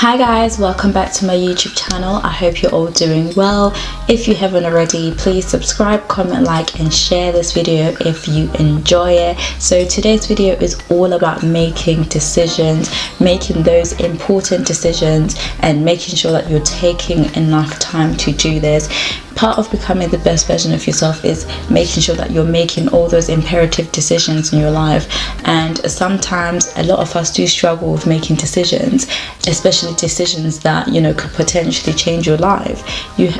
Hi guys, welcome back to my YouTube channel. I hope you're all doing well. If you haven't already, please subscribe, comment, like and share this video if you enjoy it. So today's video is all about making decisions, making those important decisions and making sure that you're taking enough time to do this. Part of becoming the best version of yourself is making sure that you're making all those imperative decisions in your life. And sometimes a lot of us do struggle with making decisions, especially decisions that could potentially change your life.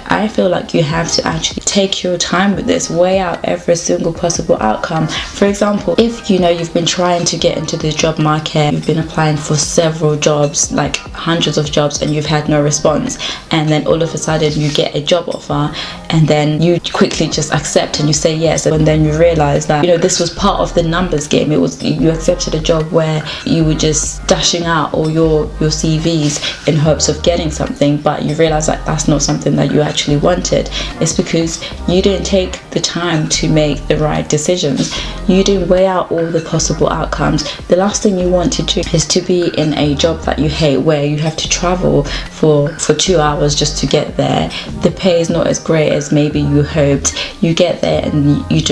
I feel like you have to actually take your time with this, weigh out every single possible outcome. For example, if you've been trying to get into the job market, you've been applying for several jobs, like hundreds of jobs, and you've had no response, and then all of a sudden you get a job offer, and then you quickly just accept and you say yes, and then you realize that this was part of the numbers game. It was, you accepted a job where you were just dashing out all your CVs in hopes of getting something, but you realize that that's not something that you actually wanted. It's because you didn't take the time to make the right decisions. You didn't weigh out all the possible outcomes. The last thing you want to do is to be in a job that you hate, where you have to travel for 2 hours just to get there. The pay is not as great as maybe you hoped. You get there and you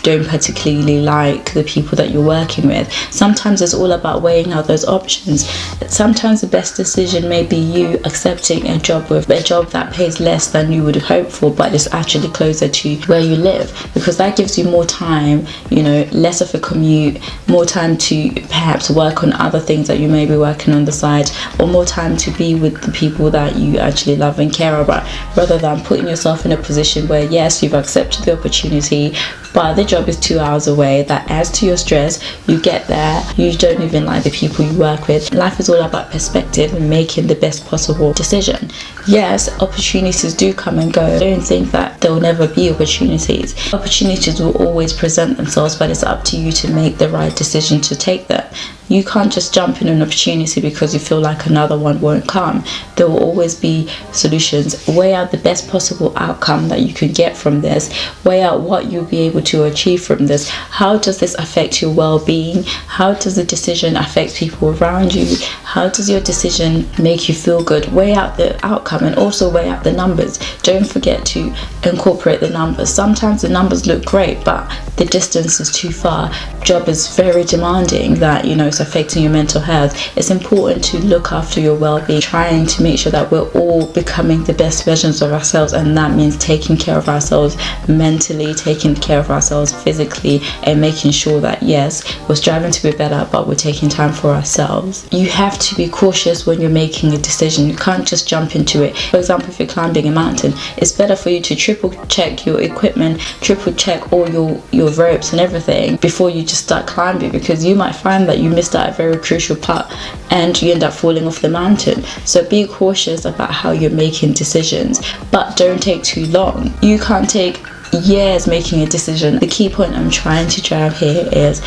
don't particularly like the people that you're working with. Sometimes it's all about weighing out those options. Sometimes the best decision may be you accepting a job that pays less than you would hope for, but is actually closer to where you live, because that gives you more time, less of a commute, more time to perhaps work on other things that you may be working on the side, or more time to be with the people that you actually love and care about, rather than putting yourself in a position where yes, you've accepted the opportunity, but the job is 2 hours away. That adds to your stress. You get there, you don't even like the people you work with. Life is all about perspective and making the best possible decision. Yes, opportunities do come and go. Don't think that there will never be opportunities. Opportunities will always present themselves, but it's up to you to make the right decision to take them. You can't just jump in an opportunity because you feel like another one won't come. There will always be solutions. Weigh out the best possible outcome that you could get from this. Weigh out what you'll be able to achieve from this. How does this affect your well-being? How does the decision affect people around you? How does your decision make you feel good? Weigh out the outcome and also weigh out the numbers. Don't forget to incorporate the numbers. Sometimes the numbers look great, but the distance is too far. Job is very demanding, that it's affecting your mental health. It's important to look after your well-being, trying to make sure that we're all becoming the best versions of ourselves, and that means taking care of ourselves mentally, taking care of ourselves physically, and making sure that yes, we're striving to be better, but we're taking time for ourselves. You have to be cautious when you're making a decision. You can't just jump into it. For example, if you're climbing a mountain, it's better for you to triple check your equipment, triple check all your ropes and everything before you just start climbing, because you might find that you missed out a very crucial part and you end up falling off the mountain. So be cautious about how you're making decisions, but don't take too long. You can't take years making a decision. The key point I'm trying to drive here is,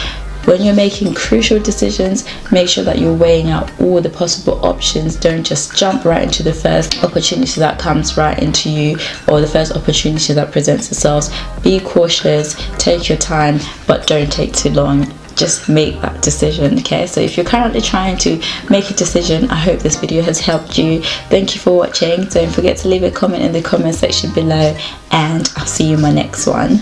when you're making crucial decisions, make sure that you're weighing out all the possible options. Don't just jump right into the first opportunity that comes right into you, or the first opportunity that presents itself. Be cautious, take your time, but don't take too long. Just make that decision. Okay, so if you're currently trying to make a decision, I hope this video has helped you. Thank you for watching. Don't forget to leave a comment in the comment section below, and I'll see you in my next one.